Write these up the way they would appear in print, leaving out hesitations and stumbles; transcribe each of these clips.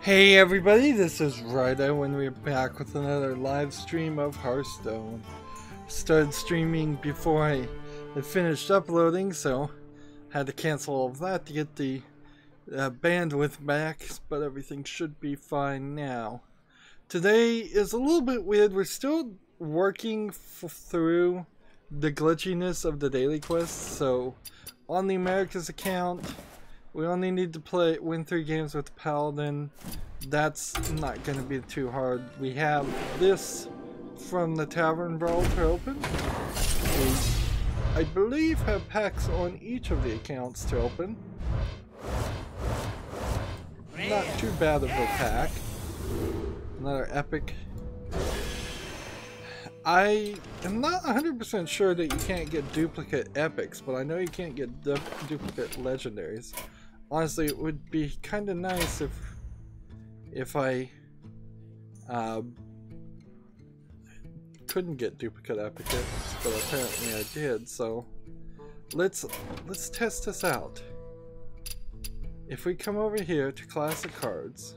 Hey everybody, this is Rydo and we're back with another live stream of Hearthstone. Started streaming before I had finished uploading, so had to cancel all of that to get the bandwidth back, but everything should be fine now. Today is a little bit weird. We're still working through the glitchiness of the daily quests, so on the Americas account, we only need to win 3 games with the Paladin. That's not going to be too hard. We have this from the Tavern Brawl to open. We, I believe, have packs on each of the accounts to open. Not too bad of a pack. Another epic. I am not 100% sure that you can't get duplicate epics, but I know you can't get duplicate legendaries. Honestly, it would be kind of nice if I couldn't get duplicate epics, but apparently I did. So let's test this out. If we come over here to classic cards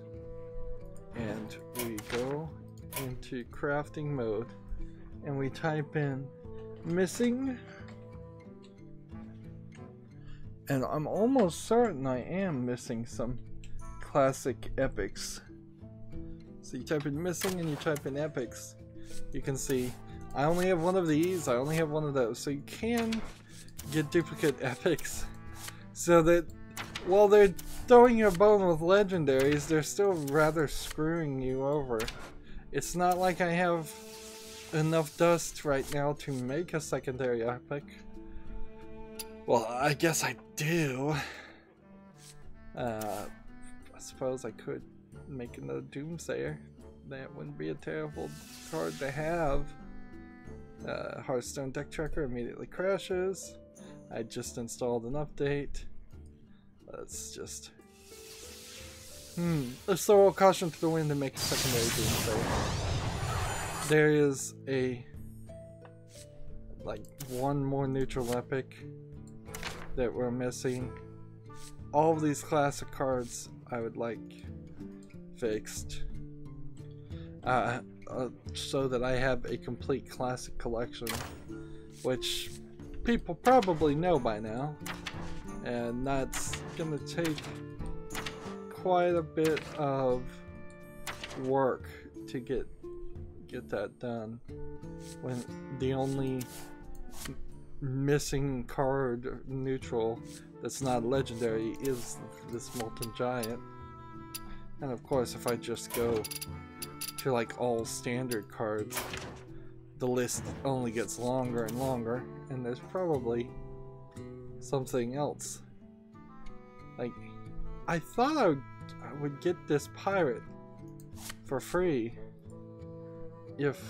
and we go into crafting mode and we type in missing. And I'm almost certain I am missing some classic epics. So you type in missing and you type in epics. You can see I only have one of these, I only have one of those. So you can get duplicate epics. So that while they're throwing you a bone with legendaries, they're still rather screwing you over. It's not like I have enough dust right now to make a secondary epic. Well, I guess I do. I suppose I could make another Doomsayer. That wouldn't be a terrible card to have. Hearthstone deck tracker immediately crashes. I just installed an update. Let's just... Let's throw a caution to the wind and make a secondary Doomsayer. There is one more neutral epic that we're missing. All of these classic cards I would like fixed so that I have a complete classic collection, which people probably know by now, and that's gonna take quite a bit of work to get that done when the only missing card neutral that's not legendary is this Molten Giant. And of course, if I just go to like all standard cards, the list only gets longer and longer, and there's probably something else. Like, I thought I would get this pirate for free if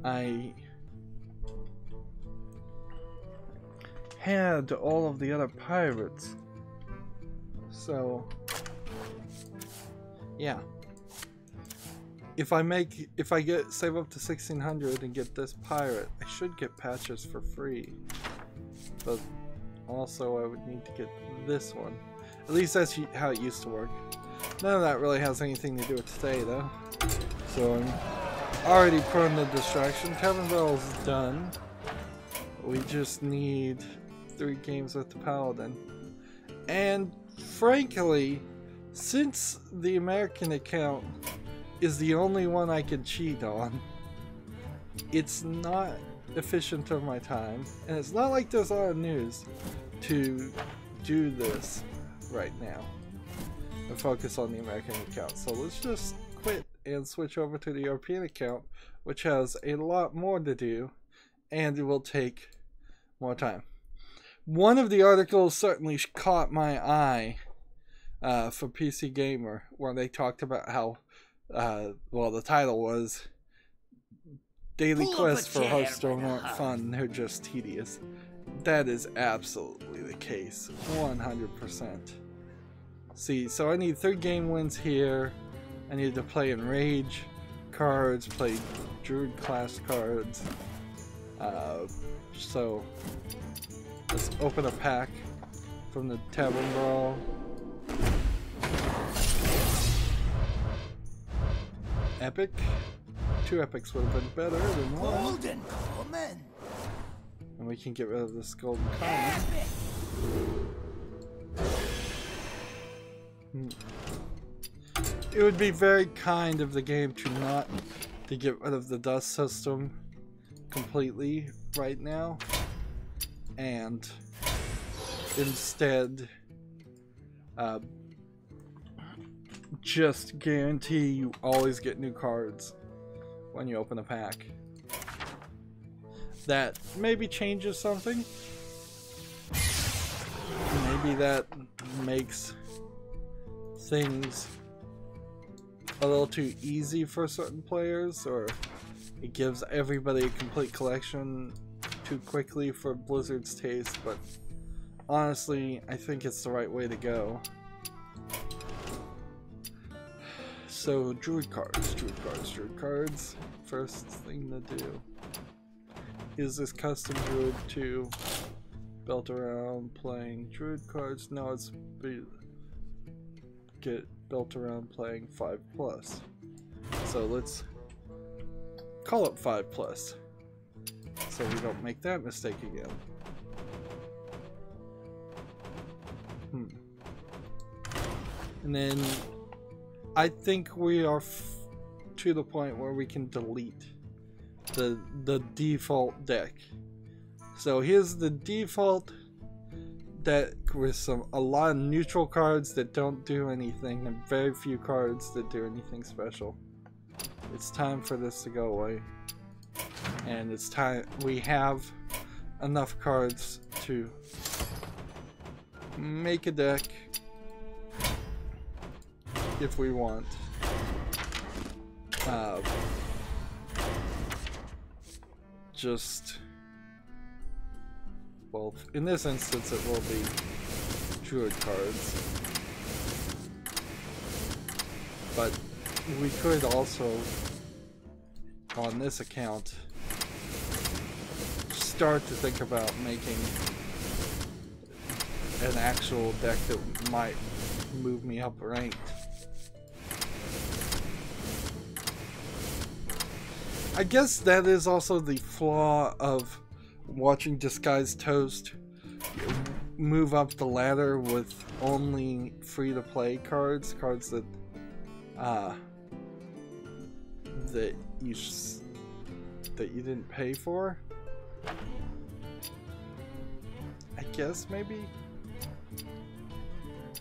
I had all of the other pirates. So yeah, if I save up to 1600 and get this pirate, I should get patches for free. But also I would need to get this one. At least that's how it used to work. None of that really has anything to do with today though. So I'm already prone to distraction. Tavern Brawl is done. We just need 3 games with the Paladin. And frankly, since the American account is the only one I can cheat on, it's not efficient of my time, and it's not like there's a lot of news to do this right now and focus on the American account. So let's just quit and switch over to the European account, which has a lot more to do and it will take more time. One of the articles certainly caught my eye for PC Gamer, where they talked about how, well, the title was Daily Quests for Hearthstone aren't fun, they're just tedious. That is absolutely the case, 100%. See, so I need 3 game wins here. I need to play Enrage cards, play Druid class cards. So let's open a pack from the Tavern Brawl. epic. 2 epics would have been better than 1. Golden common. And we can get rid of this golden common. It would be very kind of the game to get rid of the dust system completely right now, and instead just guarantee you always get new cards when you open a pack. That maybe changes something. Maybe that makes things a little too easy for certain players, or it gives everybody a complete collection too quickly for Blizzard's taste, but honestly, I think it's the right way to go. So, druid cards. First thing to do is this custom druid 2 built around playing druid cards. No, it's built around playing 5+. So let's call it 5+, so we don't make that mistake again. And then I think we are to the point where we can delete the default deck. So here's the default deck with a lot of neutral cards that don't do anything and very few cards that do anything special. It's time for this to go away, and it's time we have enough cards to make a deck if we want. Well, in this instance it will be druid cards, but we could also, on this account, start to think about making an actual deck that might move me up ranked. I guess that is also the flaw of watching Disguised Toast move up the ladder with only free-to-play cards that that you didn't pay for. I guess maybe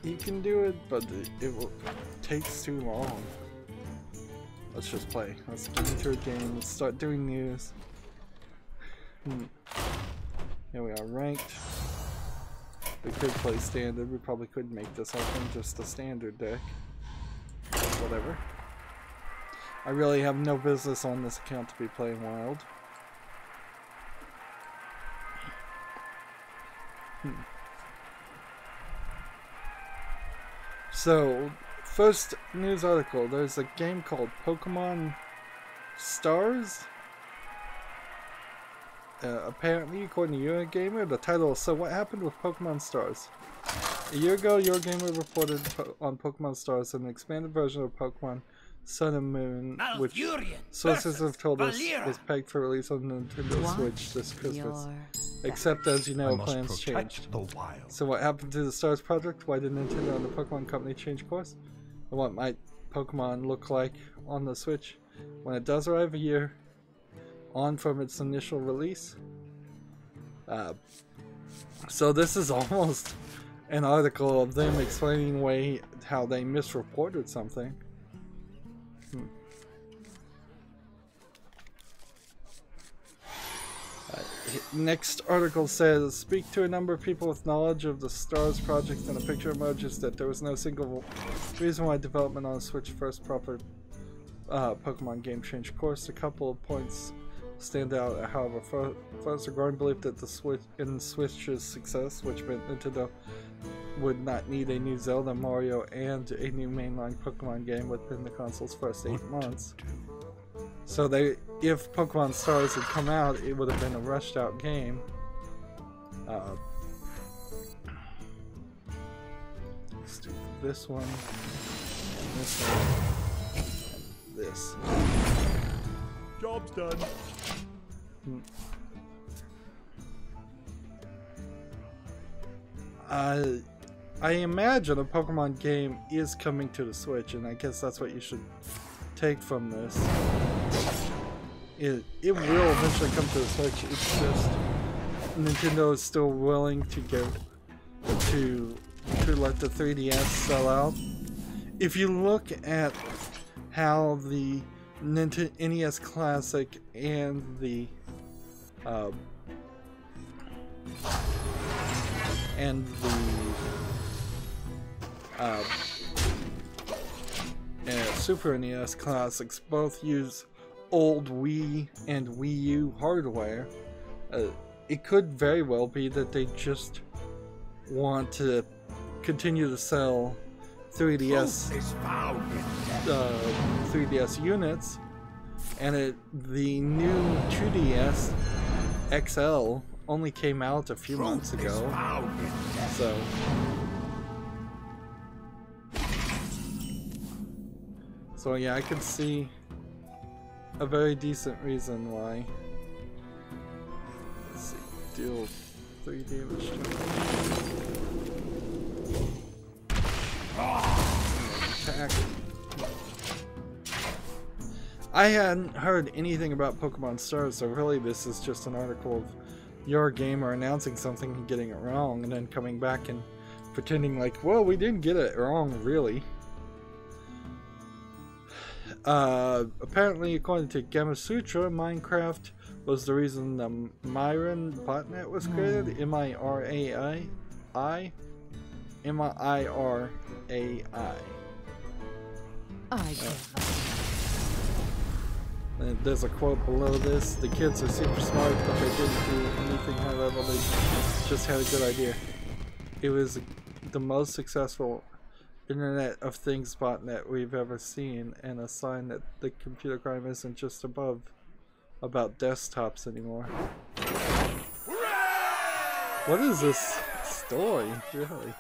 you can do it, but it takes too long. Let's just play. Let's get into a game. Let's start doing news. Here we are, ranked. We could play standard. We probably could make this, I think, just a standard deck. Whatever. I really have no business on this account to be playing wild. So, first news article. There's a game called Pokemon Stars. Apparently, according to Eurogamer, the title is "So What Happened with Pokemon Stars?" A year ago, Eurogamer reported on Pokemon Stars an expanded version of Pokemon Sun and Moon, which sources have told us was pegged for release on Nintendo Switch this Christmas. Except, as you know, plans changed. So what happened to the Stars project? Why did Nintendo and the Pokemon Company change course? And what might Pokemon look like on the Switch when it does arrive a year on from its initial release? So this is almost an article of them explaining how they misreported something. Next article says, speak to a number of people with knowledge of the Stars project, and a picture emerges that there was no single reason why development on a Switch first proper Pokemon game changed course. A couple of points stand out, however. First, a growing belief that Switch's success, which meant Nintendo would not need a new Zelda, Mario, and a new mainline Pokemon game within the console's first 8 months. So if Pokemon Stars had come out, it would have been a rushed out game. Let's do this one, and this one. this. Job's done. I imagine a Pokemon game is coming to the Switch, and I guess that's what you should take from this. It will eventually come to the Switch. It's just Nintendo is still willing to let the 3DS sell out. If you look at how the NES Classic and the Super NES Classics both use old Wii and Wii U hardware, it could very well be that they just want to continue to sell 3DS units, and the new 2DS XL only came out a few months ago, so yeah, I can see a very decent reason why. Let's see, deal 3 damage to attack. I hadn't heard anything about Pokemon Stars, so really this is just an article of your gamer announcing something and getting it wrong, and then coming back and pretending like, well, we didn't get it wrong, really. Apparently, according to Gamasutra, Minecraft was the reason the Myron botnet was created. M-I-R-A-I? M-I-R-A-I. There's a quote below this: the kids are super smart, but they didn't do anything high level, they just had a good idea. It was the most successful Internet of Things botnet we've ever seen, and a sign that the computer crime isn't just about desktops anymore. What is this story, really?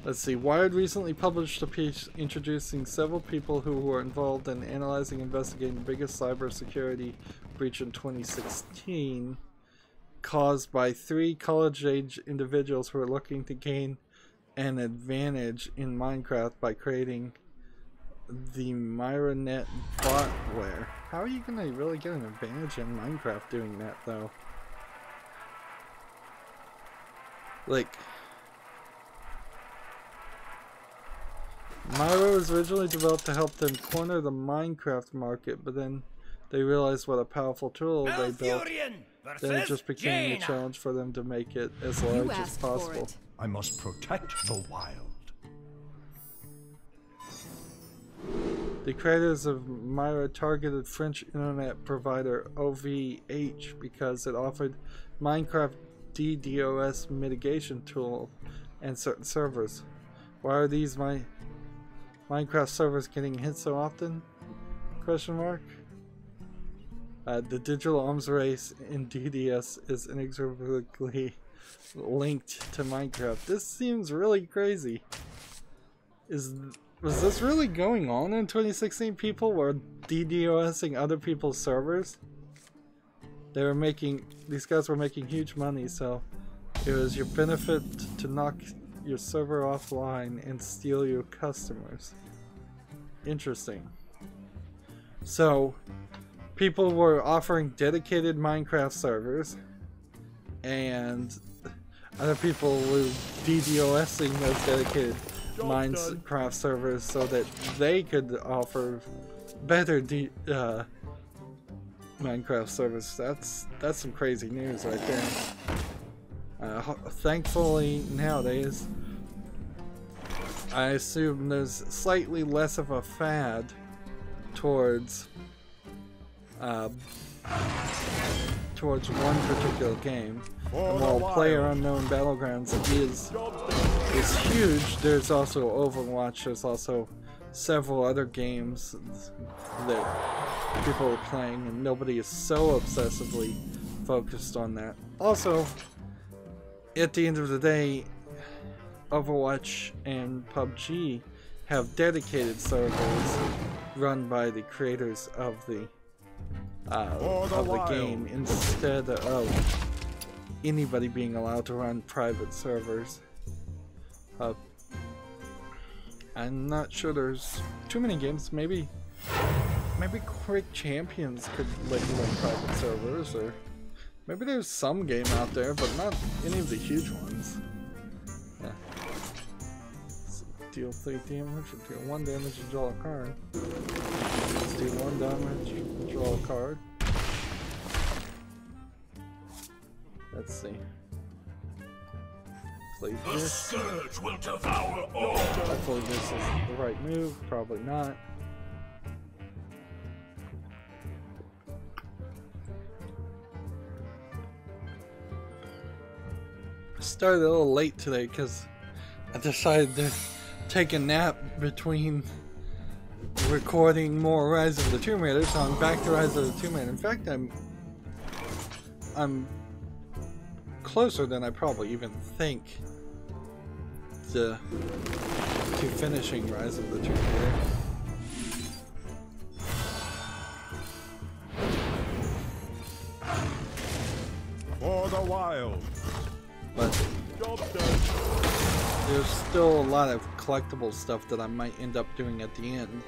Let's see. Wired recently published a piece introducing several people who were involved in analyzing and investigating the biggest cybersecurity breach in 2016, caused by 3 college-age individuals who are looking to gain an advantage in Minecraft by creating the MyraNet botware. How are you going to really get an advantage in Minecraft doing that, though? Like, Myra was originally developed to help them corner the Minecraft market, but then they realized what a powerful tool they built. Then it just became a challenge for them to make it as large as possible. I must protect the wild. The creators of Myra targeted French internet provider OVH because it offered Minecraft DDoS mitigation tool and certain servers. Why are these Minecraft servers getting hit so often? Question mark. The digital arms race in DDS is inexorably linked to Minecraft. This seems really crazy. Was this really going on in 2016? People were DDoSing other people's servers? These guys were making huge money, so it was your benefit to knock your server offline and steal your customers. Interesting. So people were offering dedicated Minecraft servers, and other people were DDoSing those dedicated Minecraft servers so that they could offer better Minecraft servers. That's some crazy news right there. Thankfully, nowadays, I assume there's slightly less of a fad towards one particular game. And while PlayerUnknown Battlegrounds is huge, there's also Overwatch, there's also several other games that people are playing, and nobody is so obsessively focused on that. Also, at the end of the day, Overwatch and PUBG have dedicated servers run by the creators of the game instead of anybody being allowed to run private servers. I'm not sure there's too many games. Maybe Quick Champions could let you run private servers, or maybe there's some game out there, but not any of the huge ones. Yeah. Deal 3 damage, or deal 1 damage and draw a card. Let's deal 1 damage and draw a card. Let's see. Play this. The scourge will devour all. Hopefully this is the right move. Probably not. I started a little late today because I decided to take a nap between recording more Rise of the Tomb Raider, so I'm back to Rise of the Tomb Raider. In fact, I'm closer than I probably even think to finishing Rise of the Tomb Raider. For the wild. But there's still a lot of collectible stuff that I might end up doing at the end.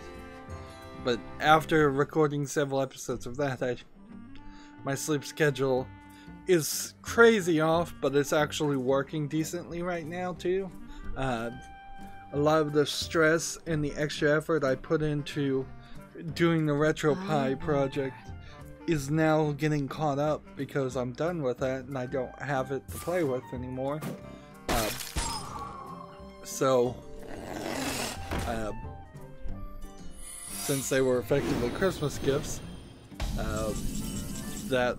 But after recording several episodes of that, my sleep schedule is crazy off, but it's actually working decently right now too. A lot of the stress and the extra effort I put into doing the RetroPie project is now getting caught up because I'm done with that and I don't have it to play with anymore. So since they were effectively Christmas gifts, that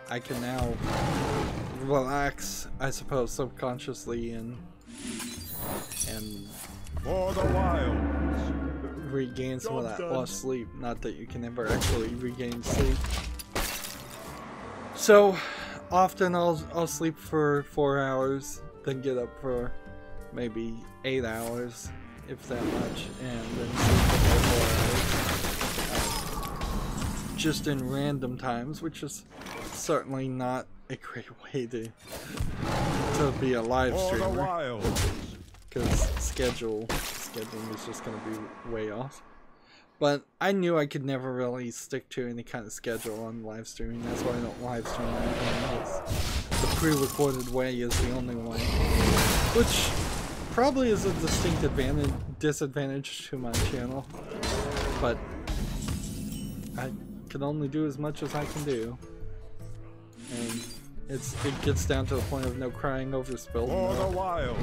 I can now relax, I suppose, subconsciously and for the wild. Regain some of that lost sleep. Not that you can ever actually regain sleep. So often I'll sleep for 4 hours, then get up for maybe 8 hours, if that much, and then sleep for 4 hours. Just in random times, which is certainly not a great way to be a live streamer, because scheduling is just going to be way off. But I knew I could never really stick to any kind of schedule on live streaming. That's why I don't live stream anything. The pre-recorded way is the only way, which probably is a distinct disadvantage to my channel, but I can only do as much as I can do, and it gets down to the point of no crying over spilled milk.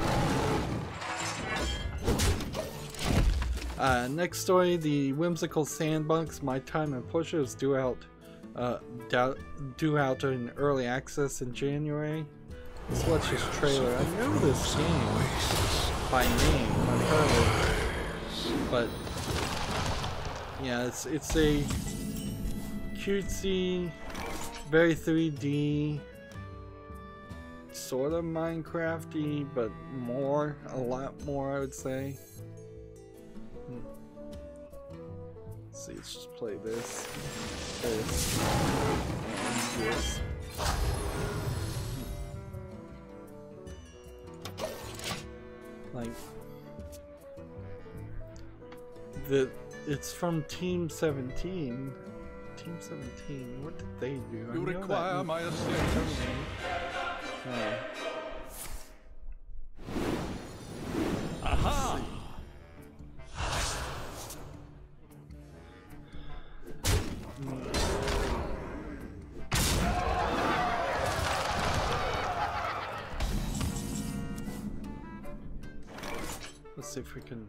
Next story, the whimsical sandbox My Time and Pusher is due out in early access in January. Let's watch this trailer. I know this game by name, I've heard it, but yeah, it's a cutesy, very 3D, sort of Minecrafty, but a lot more, I would say. Let's see, let's just play this, and this. Like, it's from Team 17. Team 17, what did they do? You require my assistance. Aha! Let's see if we can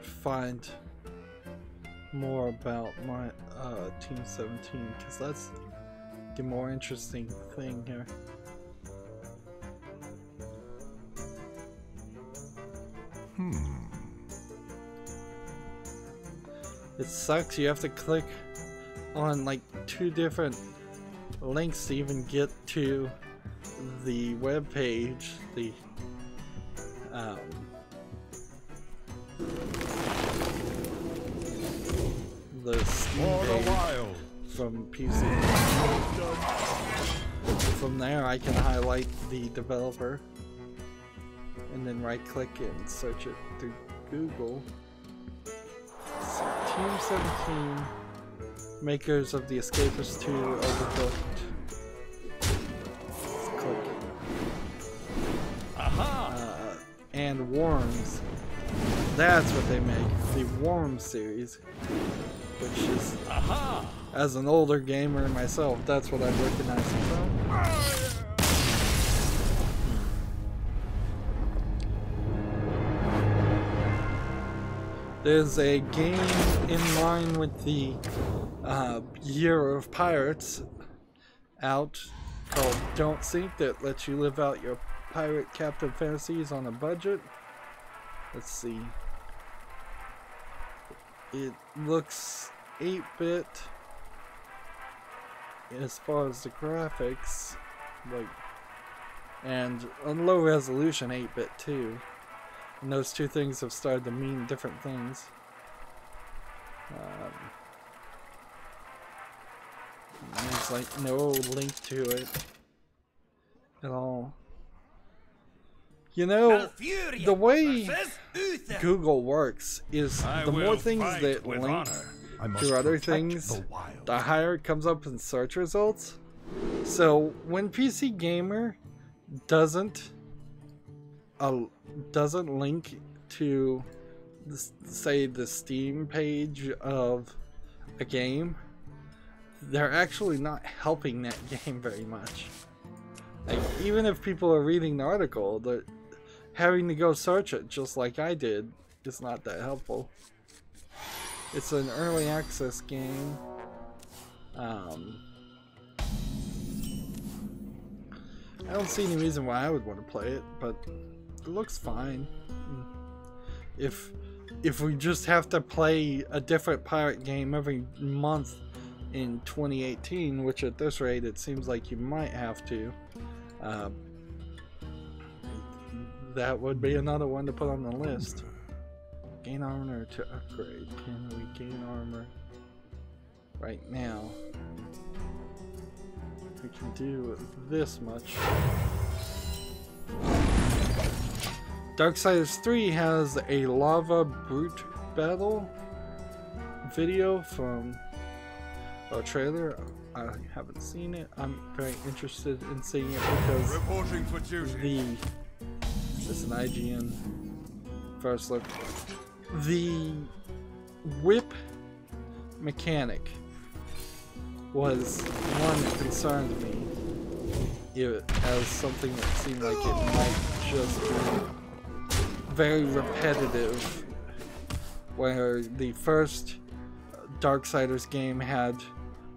find more about my Team 17, because that's the more interesting thing here. It sucks, you have to click on like 2 different links to even get to the web page, the Steam page from PC. From there I can highlight the developer and then right click it and search it through Google. So, Team 17, makers of the Escapist 2 Overcooked. Let's click it. And Worms. That's what they make. The Worms series. Which is, as an older gamer myself, that's what I recognize it from. There's a game in line with the Year of Pirates out called Don't Sink that lets you live out your pirate captain fantasies on a budget. Let's see. It looks 8-bit as far as the graphics, like, and on low resolution 8-bit too. And those two things have started to mean different things. There's like no link to it at all. You know, the way Google works is the more things that link to other things, the higher it comes up in search results. So when PC Gamer doesn't link to, say, the Steam page of a game, they're actually not helping that game very much. Like, even if people are reading the article, they're having to go search it just like I did is not that helpful. It's an early access game. I don't see any reason why I would want to play it, but it looks fine. If we just have to play a different pirate game every month in 2018, which at this rate it seems like you might have to, that would be another one to put on the list. Gain armor to upgrade. Can we gain armor right now? We can do this much. Darksiders 3 has a lava brute battle video from a trailer. I haven't seen it. I'm very interested in seeing it because Reporting for duty. It's an IGN first look. The whip mechanic was one that concerned me as something that seemed like it might just be very repetitive, where the first Darksiders game had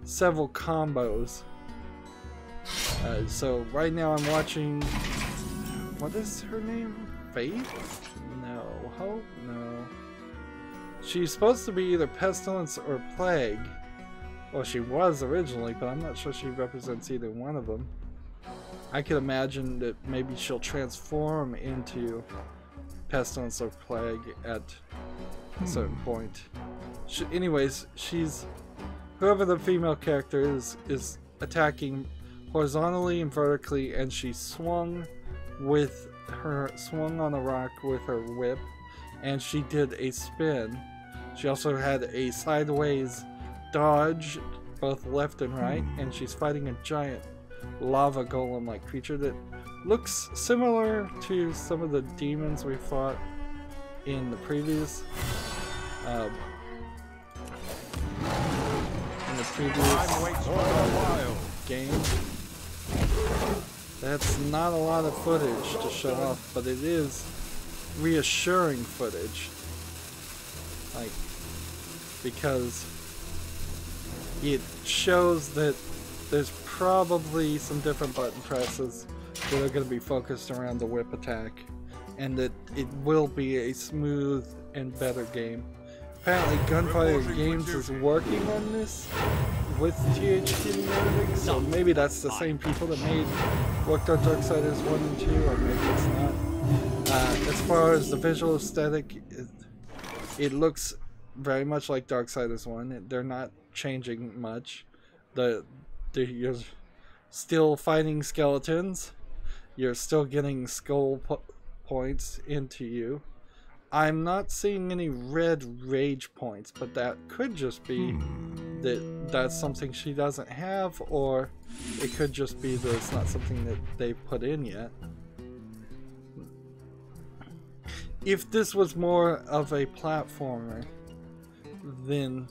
several combos. So right now I'm watching, what is her name? Faith? No. Hope? No. She's supposed to be either Pestilence or Plague. Well, she was originally, but I'm not sure she represents either one of them. I could imagine that maybe she'll transform into Pestilence or Plague at a certain point. Anyways, whoever the female character is attacking horizontally and vertically, and she swung on a rock with her whip, and she did a spin. She also had a sideways dodge, both left and right, and she's fighting a giant lava golem-like creature that looks similar to some of the demons we fought in the previous game. That's not a lot of footage to show off, but it is reassuring footage. Like, because it shows that there's probably some different button presses that are going to be focused around the whip attack, and that it will be a smooth and better game. Apparently Gunfire Games is working on this with THQ Nordic, so maybe that's the same people that worked on Darksiders 1 and 2, or maybe it's not. As far as the visual aesthetic, it looks very much like Darksiders 1. They're not changing much. You're still fighting skeletons. You're still getting skull points into you. I'm not seeing any red rage points, but that could just be that's something she doesn't have, or it could just be that it's not something that they've put in yet. If this was more of a platformer than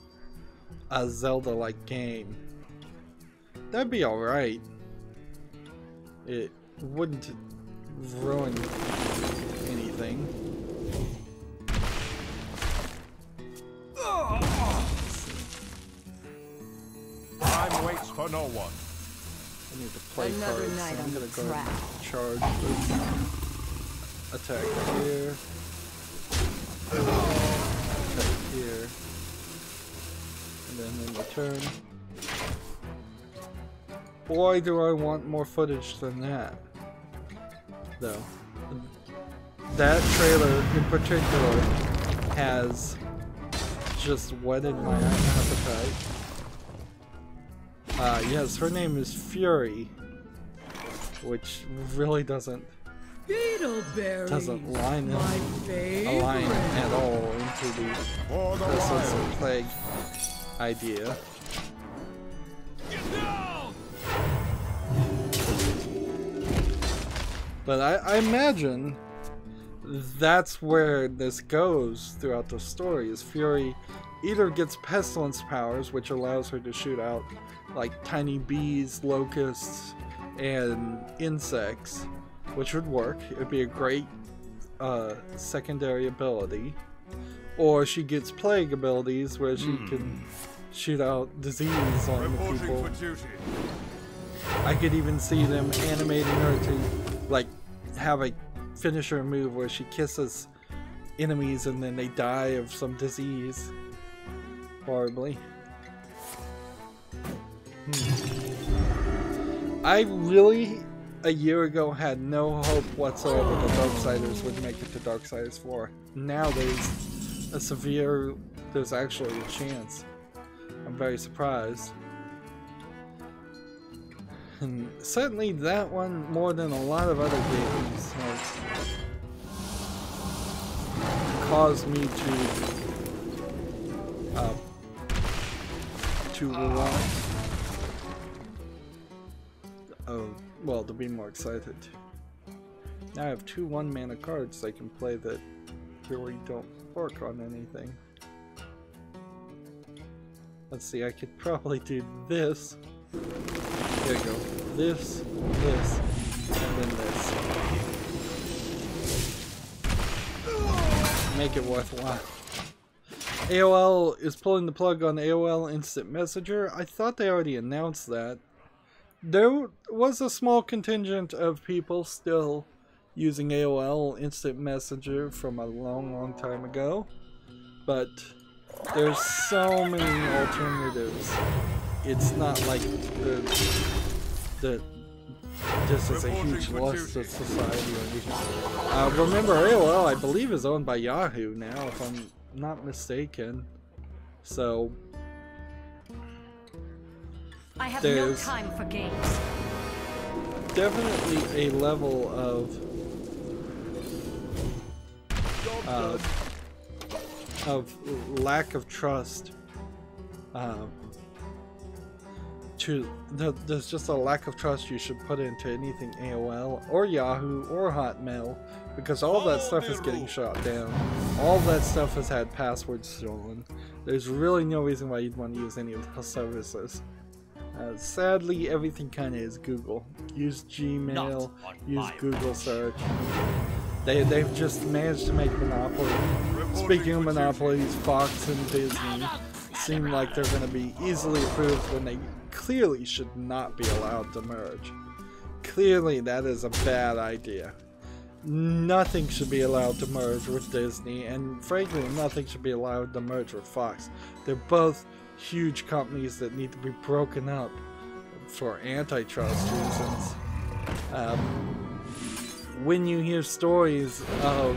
a Zelda-like game, that'd be alright. It wouldn't ruin anything. Time waits for no one. I need to play Another cards, night so I'm on gonna the go track. and charge this attack here. Attack here. And then in return. Boy, do I want more footage than that. Though. That trailer in particular has just whetted my appetite. Yes, her name is Fury, which really doesn't align at all into the Persistent Plague idea. But I imagine that's where this goes throughout the story, is Fury either gets pestilence powers, which allows her to shoot out like tiny bees, locusts, and insects, which would work. It would be a great secondary ability. Or she gets plague abilities where she can shoot out disease on the people. I could even see them animating her to like have a finisher move where she kisses enemies and then they die of some disease horribly. I really, a year ago, had no hope whatsoever that Darksiders would make it to Darksiders 4. Now there's actually a chance. I'm very surprised. And certainly that one, more than a lot of other games, has caused me to want, to be more excited. Now I have 2 1-mana cards I can play that really don't work on anything. Let's see, I could probably do this. There you go. This, and then this. Make it worthwhile. AOL is pulling the plug on AOL Instant Messenger. I thought they already announced that. There was a small contingent of people still using AOL Instant Messenger from a long time ago. But there's so many alternatives. It's not like this is a huge loss to society or anything. Remember, AOL, I believe, is owned by Yahoo now, if I'm not mistaken. So I have no time for games. Definitely a level of lack of trust. There's just a lack of trust you should put into anything AOL or Yahoo or Hotmail, because all that stuff is getting shut down. All that stuff has had passwords stolen. There's really no reason why you'd want to use any of those services. Sadly, everything kind of is Google. Use Gmail, use Google search. They've just managed to make monopoly. Speaking of monopolies, Fox and Disney seem like they're going to be easily approved when they clearly should not be allowed to merge. Clearly that is a bad idea. Nothing should be allowed to merge with Disney, and frankly nothing should be allowed to merge with Fox. They're both huge companies that need to be broken up for antitrust reasons. When you hear stories of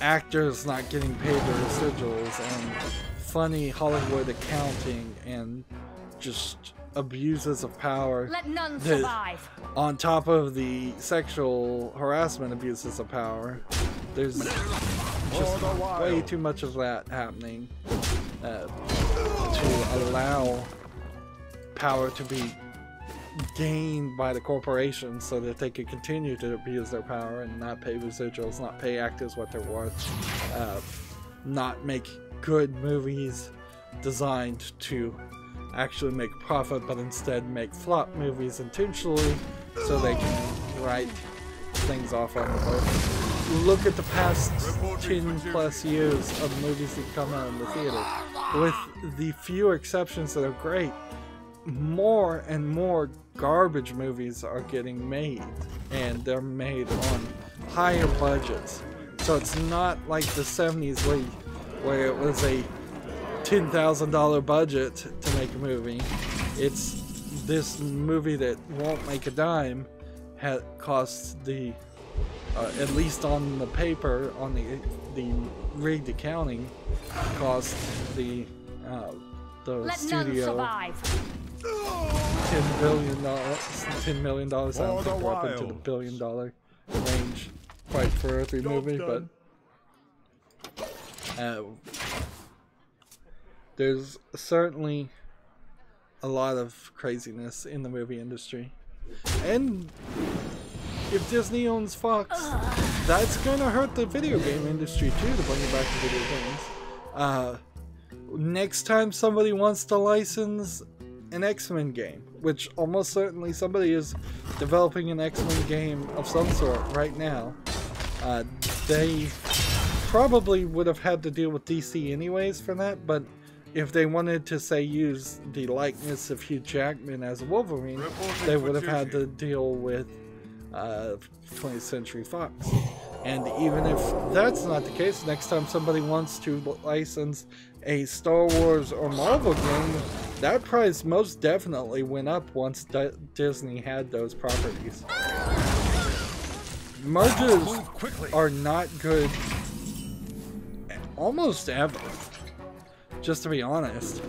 actors not getting paid their residuals and funny Hollywood accounting and just abuses of power, Let none survive. on top of the sexual harassment abuses of power, there's just way too much of that happening to allow power to be gained by the corporations so that they can continue to abuse their power and not pay residuals, not pay actors what they're worth, not make good movies designed to actually make profit, but instead make flop movies intentionally so they can write things off on the book. Look at the past 10 plus years of movies that come out in the theater. With the few exceptions that are great, more and more garbage movies are getting made, and they're made on higher budgets. So it's not like the 70s where it was a $10,000 budget to make a movie. It's this movie that won't make a dime costs the at least on the paper, on the rigged accounting, costs the studio $10 million. I don't think we're up into the $1 billion range quite for every movie, but there's certainly a lot of craziness in the movie industry. And if Disney owns Fox, that's gonna hurt the video game industry too, to bring it back to video games. Next time somebody wants to license an X-Men game, which almost certainly somebody is developing an X-Men game of some sort right now, they probably would have had to deal with DC anyways for that, but if they wanted to, say, use the likeness of Hugh Jackman as Wolverine, they would have had to deal with 20th Century Fox. And even if that's not the case, next time somebody wants to license a Star Wars or Marvel game, that price most definitely went up once Disney had those properties. Mergers are not good almost ever, just to be honest.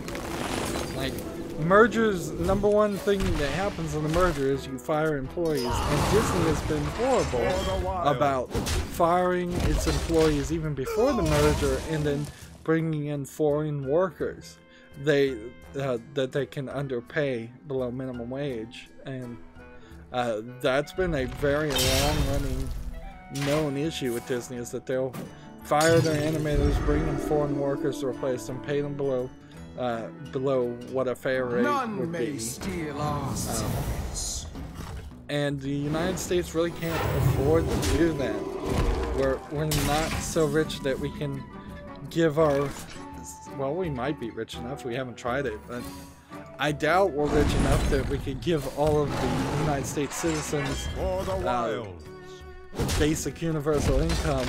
Like, mergers, number one thing that happens in a merger is you fire employees, and Disney has been horrible about firing its employees even before the merger and then bringing in foreign workers that they can underpay below minimum wage, and that's been a very long-running known issue with Disney, is that they'll fire their animators, bring in foreign workers to replace them, pay them below what a fair rate would be. Steal our secrets. And the United States really can't afford to do that. We're not so rich that we can give our... Well, we might be rich enough, we haven't tried it, but I doubt we're rich enough that we could give all of the United States citizens basic universal income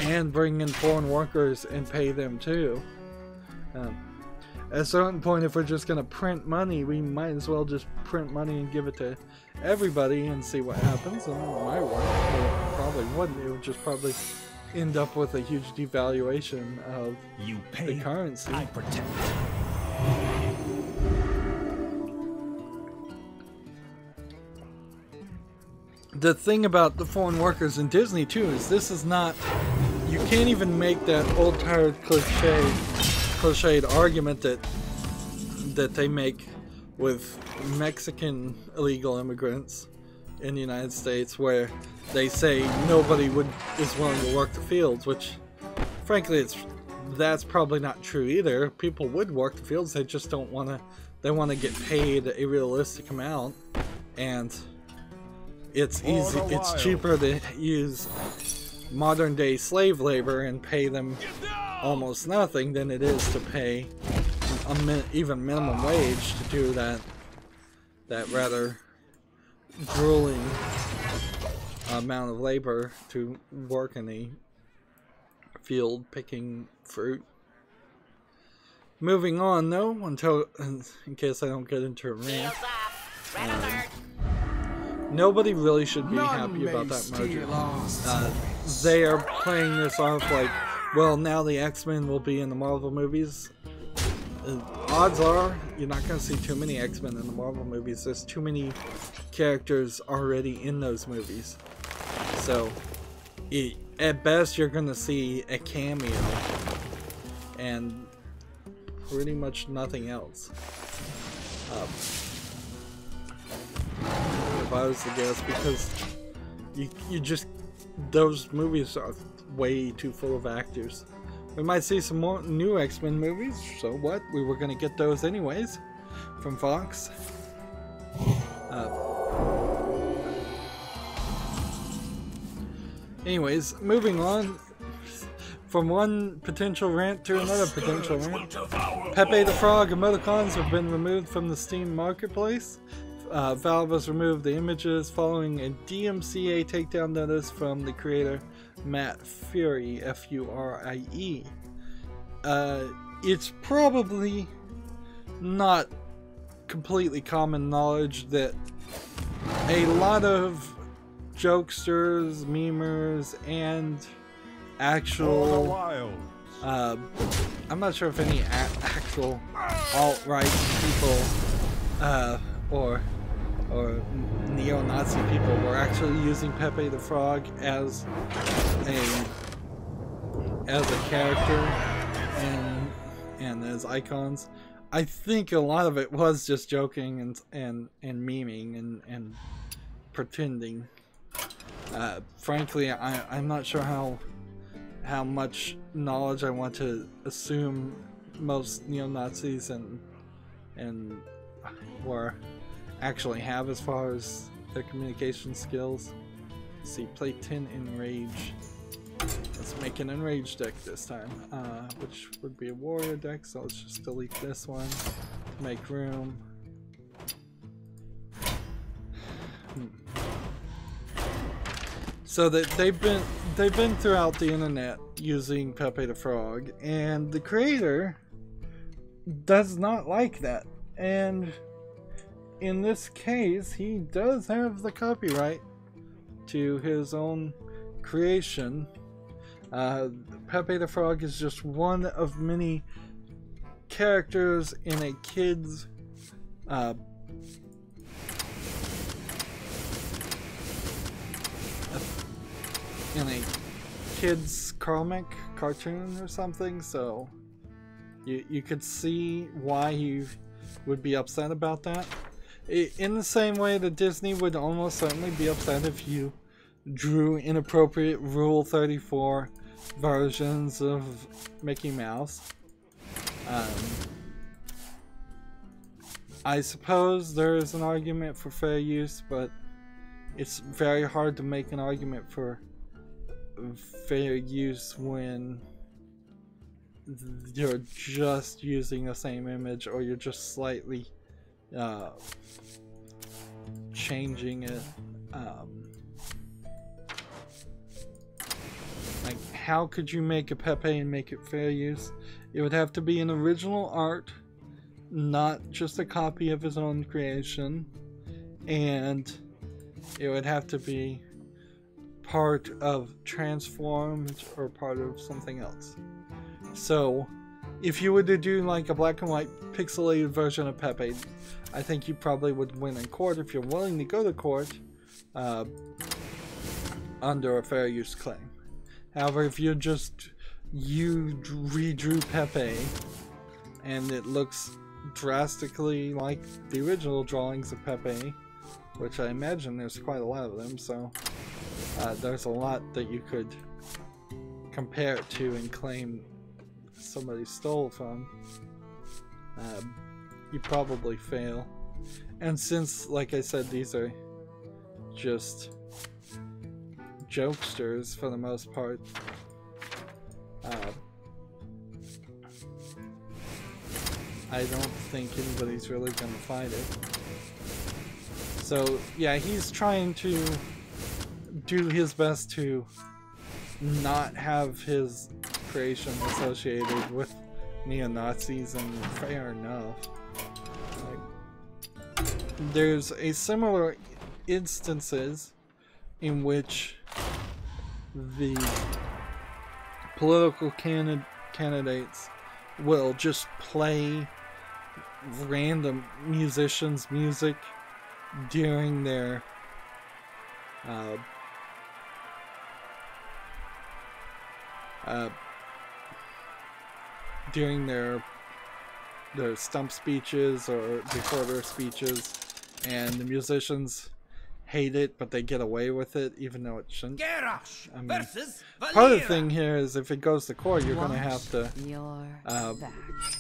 and bring in foreign workers and pay them too. At a certain point, if we're just going to print money, we might as well just print money and give it to everybody and see what happens. And it might work, but it probably wouldn't. It would just probably end up with a huge devaluation of the currency. I protect. The thing about the foreign workers in Disney too is this is not, you can't even make that old tired cliched argument that they make with Mexican illegal immigrants in the United States, where they say nobody is willing to work the fields, which frankly that's probably not true either. People would work the fields, they just don't want to, they want to get paid a realistic amount, and it's easy, it's cheaper to use modern day slave labor and pay them almost nothing than it is to pay even minimum wage to do that rather grueling amount of labor to work in a field picking fruit. Moving on though, until in case I don't get into a rant. Nobody really should be happy about that merger. They are playing this off like, well, now the X-Men will be in the Marvel movies. Odds are you're not going to see too many X-Men in the Marvel movies. There's too many characters already in those movies. So, at best, you're going to see a cameo and pretty much nothing else. If I was to guess, because you just, those movies are way too full of actors. We might see some more new X-Men movies, so what? We were gonna get those anyways from Fox. Anyways, moving on from one potential rant to another potential rant. Pepe the Frog emoticons have been removed from the Steam marketplace. Valve has removed the images following a DMCA takedown notice from the creator Matt Furie, F-U-R-I-E. It's probably not completely common knowledge that a lot of jokesters, memers, and actual I'm not sure if any actual alt-right people or neo-Nazi people were actually using Pepe the Frog as a character and as icons. I think a lot of it was just joking and memeing and pretending. Frankly, I'm not sure how much knowledge I want to assume most neo-Nazis and or actually have as far as their communication skills. Let's see, play 10 Enrage. Let's make an Enrage deck this time, which would be a warrior deck, so let's just delete this one to make room. So that they've been throughout the internet using Pepe the Frog, and the creator does not like that. And in this case, he does have the copyright to his own creation. Pepe the Frog is just one of many characters in a kid's comic cartoon or something, so you could see why he would be upset about that. In the same way that Disney would almost certainly be upset if you drew inappropriate Rule 34 versions of Mickey Mouse. I suppose there is an argument for fair use, but it's very hard to make an argument for fair use when you're just using the same image, or you're just slightly changing it. Like, how could you make a Pepe and make it fair use? It would have to be an original art, not just a copy of his own creation, and it would have to be part of Transformed or part of something else. So if you were to do like a black and white pixelated version of Pepe, I think you probably would win in court if you're willing to go to court under a fair use claim. However, if you redrew Pepe and it looks drastically like the original drawings of Pepe, which I imagine there's quite a lot of them, so there's a lot that you could compare it to and claim somebody stole from. You probably fail. And since, like I said, these are just jokesters for the most part, I don't think anybody's really gonna fight it. So yeah, he's trying to do his best to not have his creation associated with neo-Nazis, and fair enough. Like, there's a similar instances in which the political candidates will just play random musicians' music during their stump speeches or before their speeches, and the musicians hate it, but they get away with it even though it shouldn't. I mean, part of the thing here is if it goes to court, you're gonna have to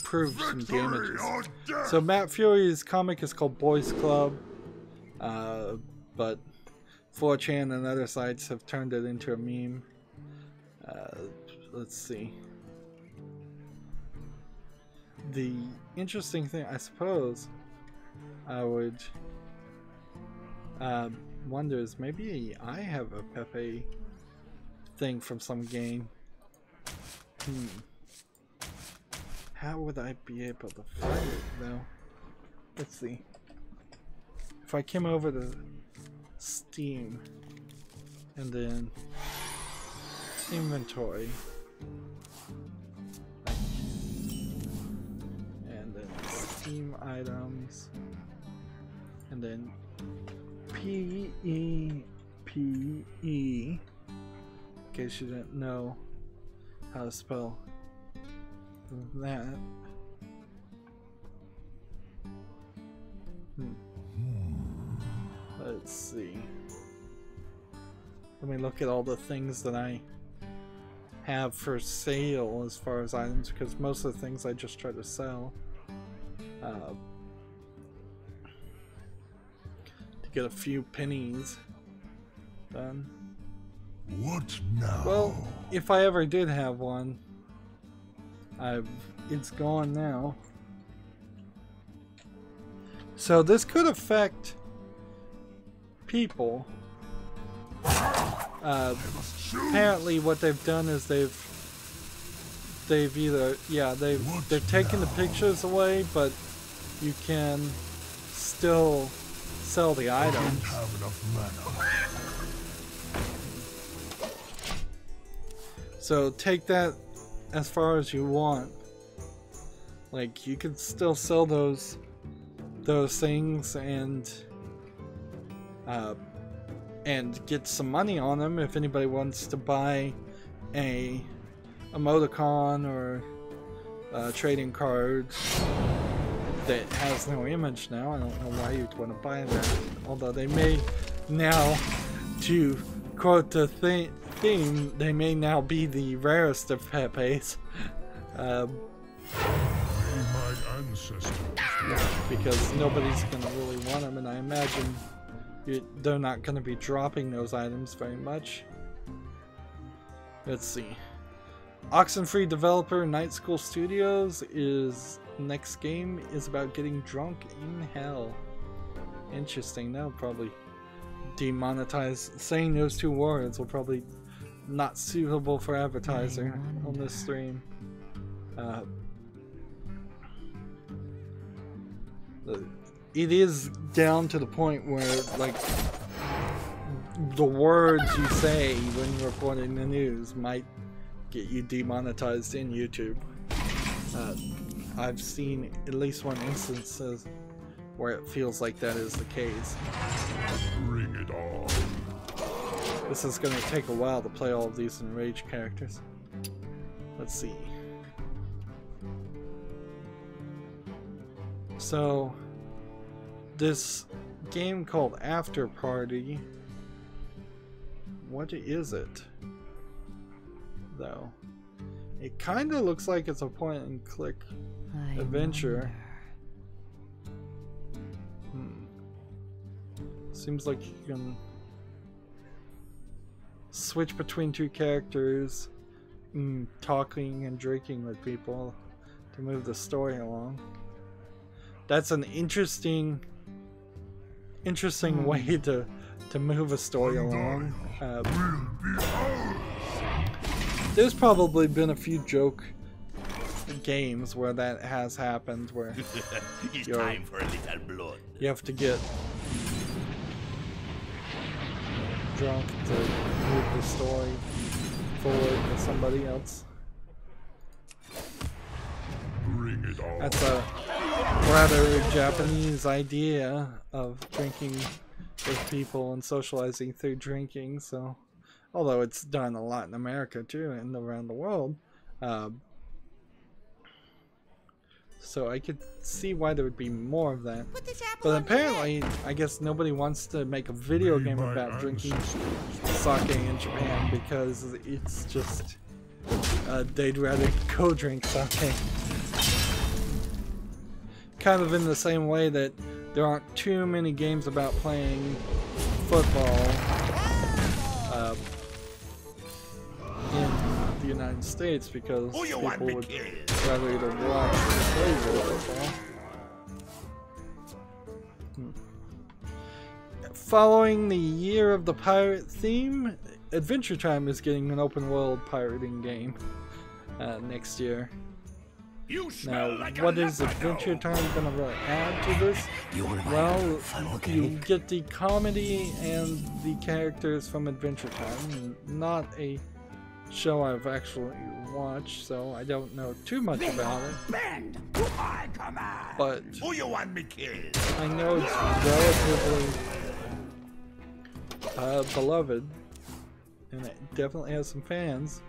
prove some damages. So Matt Fury's comic is called Boys Club, but 4chan and other sites have turned it into a meme. Let's see. The interesting thing, I suppose, I would wonder is maybe I have a Pepe thing from some game. How would I be able to find it though? Let's see. If I came over to Steam and then inventory and then Steam items and then PEPE, in case you didn't know how to spell that. Let's see. Let me look at all the things that I have for sale as far as items, because most of the things I just try to sell. To get a few pennies done. What now? Well, if I ever did have one, it's gone now. So this could affect people. Apparently what they've done is they've either they're taking the pictures away, but you can still sell the items. Don't have enough mana. So take that as far as you want. Like, you can still sell those things and get some money on them if anybody wants to buy a emoticon or trading cards that has no image now. I don't know why you'd want to buy that, although they may now, to quote the theme, they may now be the rarest of Pepes. My ancestors. Because nobody's gonna really want them, and I imagine they're not going to be dropping those items very much. Let's see. Oxenfree developer Night School Studios is next game is about getting drunk in hell. Interesting. That'll probably demonetize. Saying those two words will probably not suitable for advertiser on this stream. It is down to the point where, like, the words you say when you're reporting the news might get you demonetized in YouTube. I've seen at least one instance where it feels like that is the case. Bring it on. This is going to take a while to play all of these enraged characters. Let's see. So, this game called After Party, what is it, though? It kind of looks like it's a point and click adventure. Seems like you can switch between two characters, talking and drinking with people to move the story along. That's an interesting way to move a story along. There's probably been a few joke games where that has happened, where It's time for a little blood. you have to get drunk to move the story forward with somebody else. Bring it on. That's a rather Japanese idea of drinking with people and socializing through drinking, so although it's done a lot in America too and around the world, so I could see why there would be more of that. But apparently, I guess nobody wants to make a video game about drinking sake in Japan because it's just they'd rather go drink sake. Kind of in the same way that there aren't too many games about playing football in the United States because people would rather either watch or play real football. Following the year of the pirate theme, Adventure Time is getting an open world pirating game next year. Now, what is Adventure Time going to really add to this? Well, you get the comedy and the characters from Adventure Time. Not a show I've actually watched, so I don't know too much about it. But I know it's relatively beloved, and it definitely has some fans.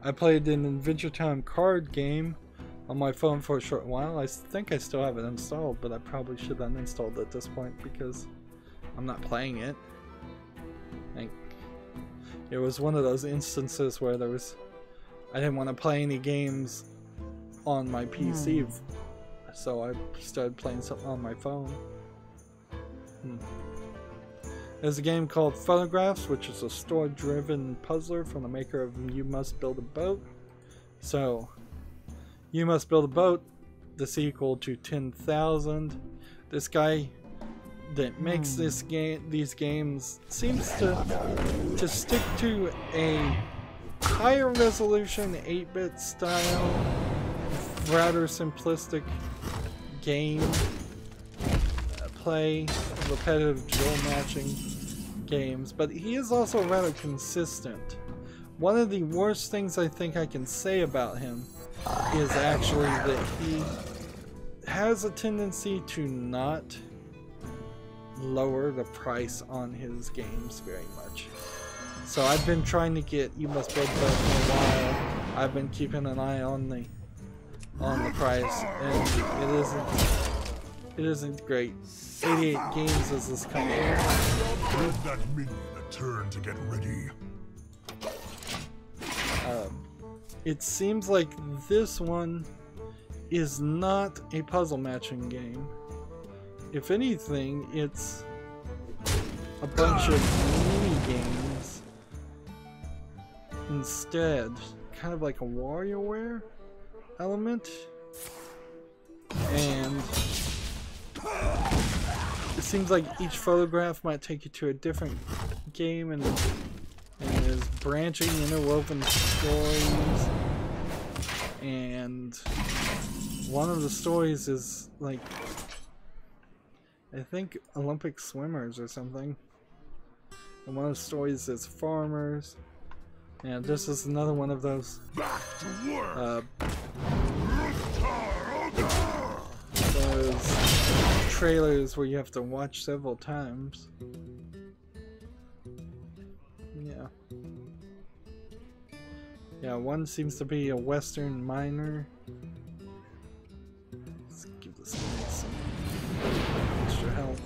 I played an Adventure Time card game on my phone for a short while. I think I still have it installed, but I probably should uninstall it at this point because I'm not playing it. It was one of those instances where I didn't want to play any games on my PC, so I started playing something on my phone. There's a game called Photographs, which is a story-driven puzzler from the maker of You Must Build a Boat. So, You Must Build a Boat, the sequel to 10,000. This guy that makes these games seems to stick to a higher resolution 8-bit style, rather simplistic game play, repetitive dual matching games, but he is also rather consistent. One of the worst things I think I can say about him is actually that he has a tendency to not lower the price on his games very much. So I've been trying to get You Must Build a Boat for a while. I've been keeping an eye on the price, and it isn't great. 88 games is this coming. Give that minion a turn to get ready. It seems like this one is not a puzzle matching game. If anything, it's a bunch of mini games instead, kind of like a WarioWare element, and it seems like each photograph might take you to a different game and there's branching, interwoven stories, and one of the stories is like, I think, Olympic swimmers or something, and one of the stories is farmers, and this is another one of those those trailers where you have to watch several times. Yeah, one seems to be a Western miner. Let's give this guy some extra health.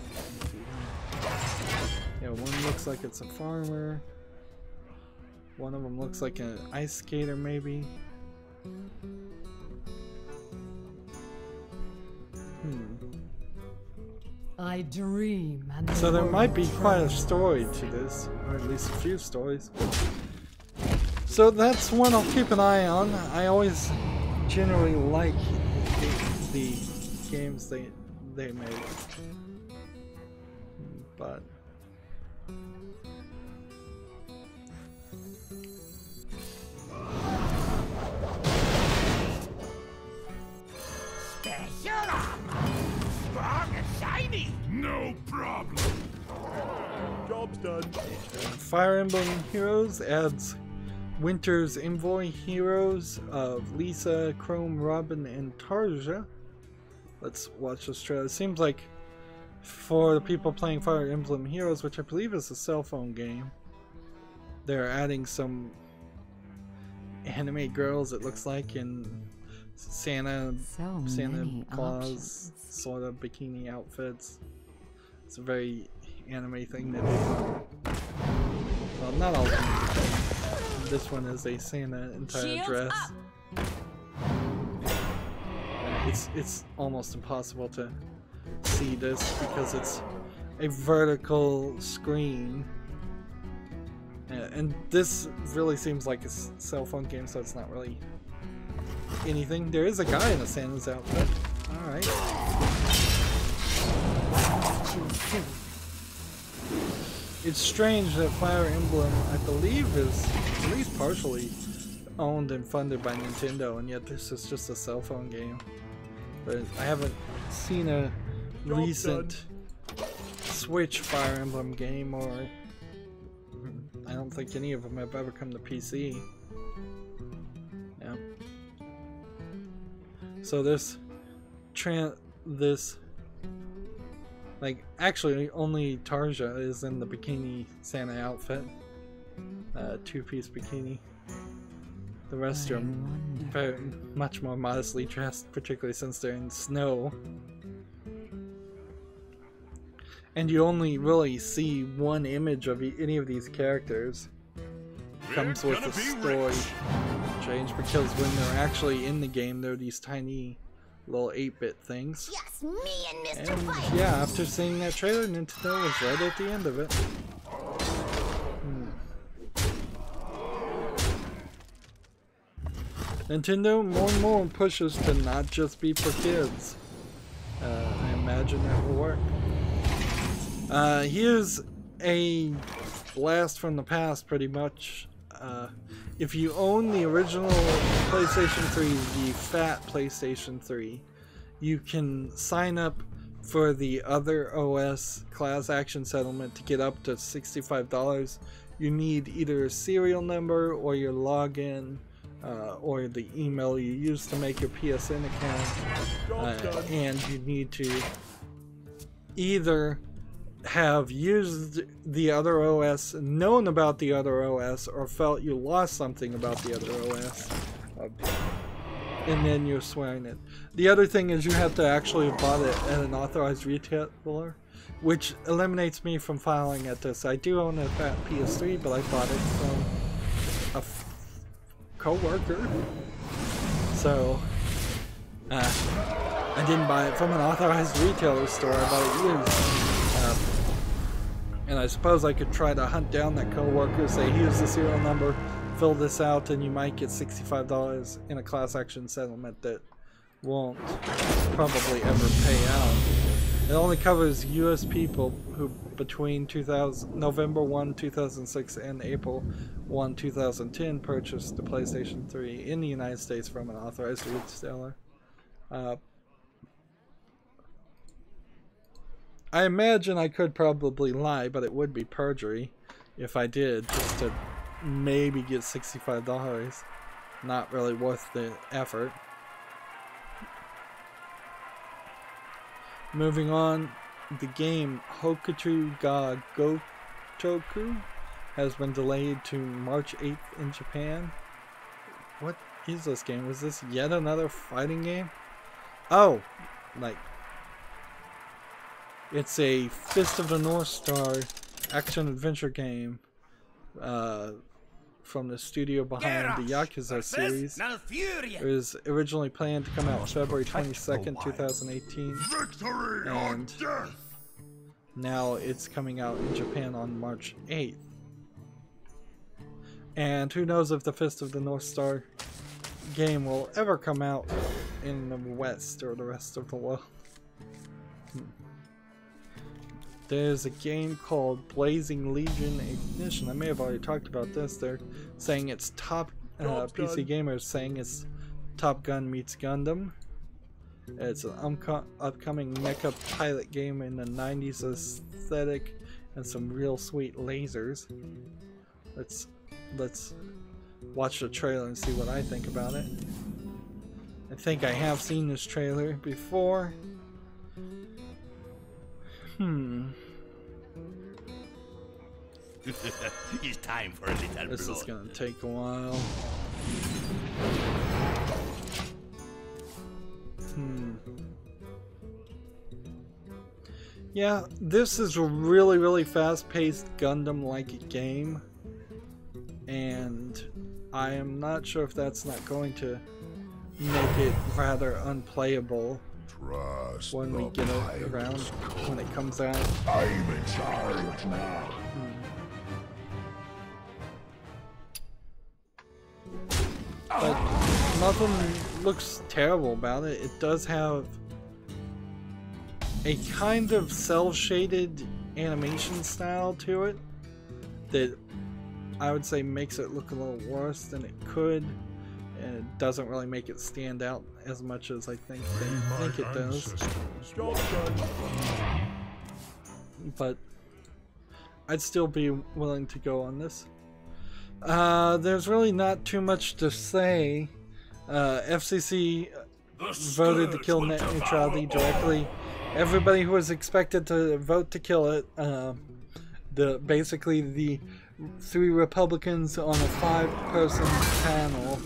Yeah, one looks like it's a farmer. One of them looks like an ice skater, maybe. I dream and so there might be quite a story to this, or at least a few stories. So that's one I'll keep an eye on. I always generally like the games they make, but Fire Emblem Heroes adds Winter's Envoy heroes of Lisa, Chrome, Robin, and Tarja. Let's watch this trailer. It seems like for the people playing Fire Emblem Heroes, which I believe is a cell phone game, they're adding some anime girls, it looks like, in Santa Claus sort of bikini outfits. It's a very anime thing to do. Well, not all of them. This one is a Santa entire dress. It's almost impossible to see this because it's a vertical screen. And this really seems like a cell phone game, so it's not really anything. There is a guy in a Santa's outfit. Alright. It's strange that Fire Emblem, I believe, is at least partially owned and funded by Nintendo, and yet this is just a cell phone game. But I haven't seen a recent Switch Fire Emblem game, or I don't think any of them have ever come to PC. Yeah. So like, actually only Tarja is in the bikini Santa outfit. Two-piece bikini. The rest are very much more modestly dressed, particularly since they're in snow. And you only really see one image of any of these characters. It comes with the story change, because when they're actually in the game, they're these tiny little 8-bit things. Yes, me and Mr. And yeah, after seeing that trailer, Nintendo was right at the end of it. Nintendo more and more pushes to not just be for kids. I imagine that will work. Here's a blast from the past, pretty much. If you own the original PlayStation 3, the fat PlayStation 3, you can sign up for the other OS class action settlement to get up to $65. You need either a serial number or your login, or the email you use to make your PSN account, and you need to either have used the other OS, known about the other OS, or felt you lost something about the other OS, and then you're swearing it. The other thing is you have to actually have bought it at an authorized retailer, which eliminates me from filing at this. I do own a fat PS3, but I bought it from a co-worker, so I didn't buy it from an authorized retailer store. I bought it used. And I suppose I could try to hunt down that co-worker, say here's the serial number, fill this out, and you might get $65 in a class action settlement that won't probably ever pay out. It only covers US people who between November 1, 2006 and April 1, 2010 purchased the PlayStation 3 in the United States from an authorized retailer. I imagine I could probably lie, but it would be perjury if I did, just to maybe get $65. Not really worth the effort. Moving on, the game Hokuto ga Gotoku has been delayed to March 8th in Japan. What is this game? Was this yet another fighting game? Oh, like, it's a Fist of the North Star action-adventure game from the studio behind the Yakuza series. It was originally planned to come out February 22nd, 2018, and now it's coming out in Japan on March 8th. And who knows if the Fist of the North Star game will ever come out in the West or the rest of the world. There's a game called Blazing Legion Ignition. I may have already talked about this. They're saying it's PC gamers saying it's Top Gun meets Gundam. It's an upcoming mecha pilot game in the 90s aesthetic and some real sweet lasers. Let's watch the trailer and see what I think about it. I think I have seen this trailer before. It's time for a little This blood. is gonna take a while. Yeah, this is a really fast-paced Gundam-like game, and I am not sure if that's not going to make it rather unplayable Trust when we the get it around, pirate's when it comes out. I'm in charge now. But nothing looks terrible about it. It does have a kind of cel-shaded animation style to it that I would say makes it look a little worse than it could, and it doesn't really make it stand out as much as I think they think it does. But I'd still be willing to go on this. There's really not too much to say. FCC voted to kill net neutrality directly. Everybody who was expected to vote to kill it, basically the 3 Republicans on a 5-person panel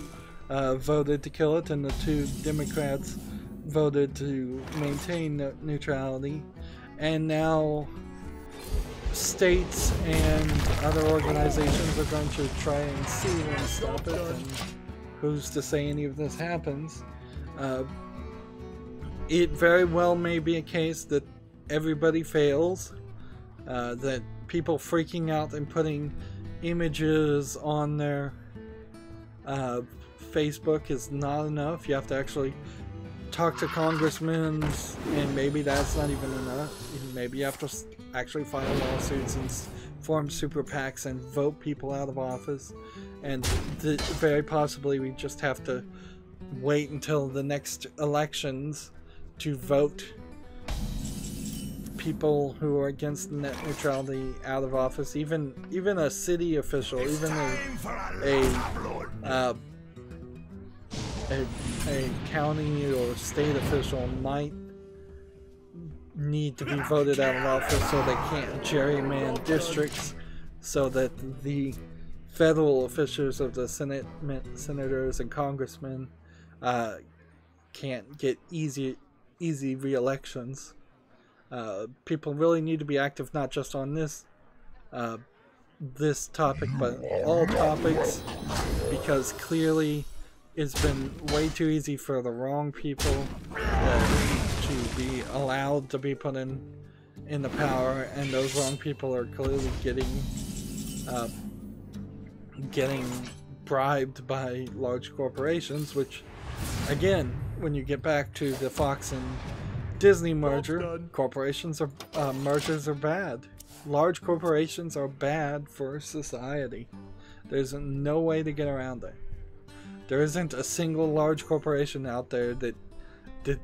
voted to kill it, and the 2 Democrats voted to maintain net neutrality. And now states and other organizations are going to try and sue and stop it, and who's to say any of this happens? It very well may be a case that everybody fails, that people freaking out and putting images on their Facebook is not enough. You have to actually talk to congressmen, and maybe that's not even enough. Maybe you have to actually file lawsuits and form super PACs and vote people out of office, and very possibly we just have to wait until the next elections to vote people who are against net neutrality out of office. Even a city official, even a county or state official might need to be voted out of office, so they can't gerrymander districts, so that the federal officials of the senators and congressmen can't get easy re-elections. People really need to be active, not just on this topic, but all topics, because clearly it's been way too easy for the wrong people to be allowed to be put in the power, and those wrong people are clearly getting bribed by large corporations, which, again, when you get back to the Fox and Disney merger, mergers are bad. Large corporations are bad for society. There's no way to get around it. There isn't a single large corporation out there that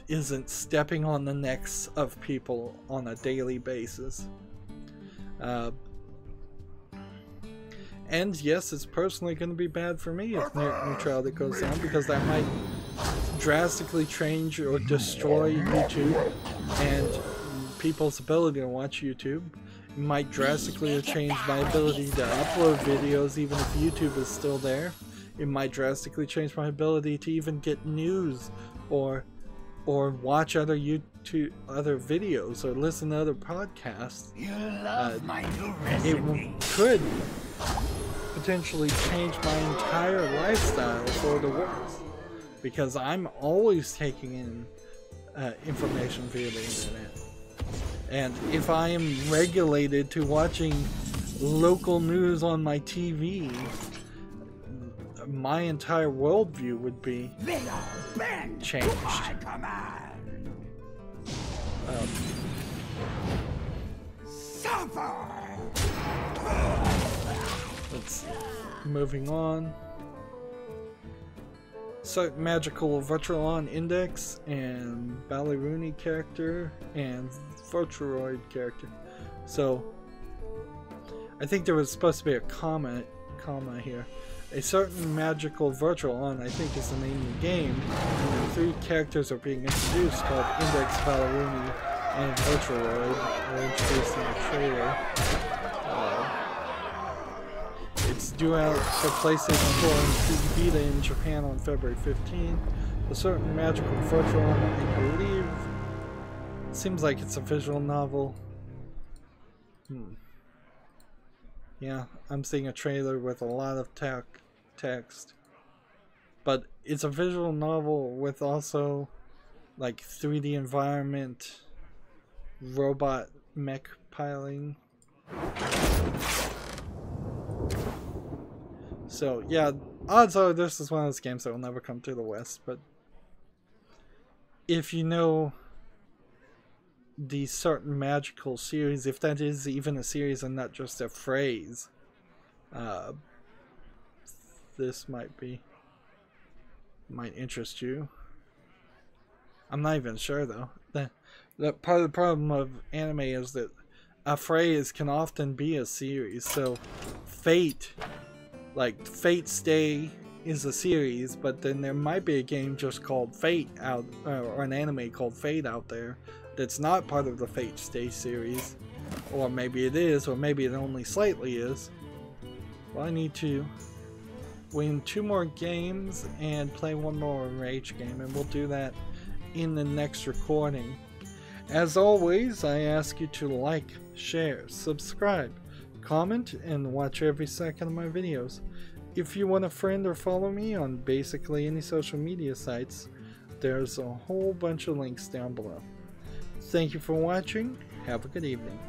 isn't stepping on the necks of people on a daily basis. And yes, it's personally going to be bad for me if net neutrality goes down, because that might drastically change or destroy YouTube and people's ability to watch YouTube. It might drastically change my ability to upload videos even if YouTube is still there. It might drastically change my ability to even get news or watch other videos or listen to other podcasts. You love my new recipe. It could potentially change my entire lifestyle for the worse, because I'm always taking in information via the internet. And if I am regulated to watching local news on my TV, my entire worldview would be changed. Let's moving on. So magical Virtualon Index and Balleruni character and Virtuaroid character. So I think there was supposed to be a comma here. A certain magical virtual on, I think is the name of the game, and 3 characters are being introduced called Index, Ballerini, and Virtualoid. They're introduced in the trailer. It's due out for PlayStation 4 and Vita in Japan on February 15th. A certain magical virtual, I believe, seems like it's a visual novel. Yeah, I'm seeing a trailer with a lot of text. But it's a visual novel with also like 3D environment, robot mech piling. So yeah, odds are this is one of those games that will never come to the West, but if you know the certain magical series, if that is even a series and not just a phrase, this might interest you. I'm not even sure though. That part of the problem of anime is that a phrase can often be a series. So Fate, like Fate Stay is a series, but then there might be a game just called Fate out, or an anime called Fate out there that's not part of the Fate Stay series. Or maybe it is, or maybe it only slightly is. Well, I need to win 2 more games and play 1 more Rage game, and we'll do that in the next recording. As always, I ask you to like, share, subscribe, comment, and watch every second of my videos. If you want to friend or follow me on basically any social media sites, there's a whole bunch of links down below. Thank you for watching. Have a good evening.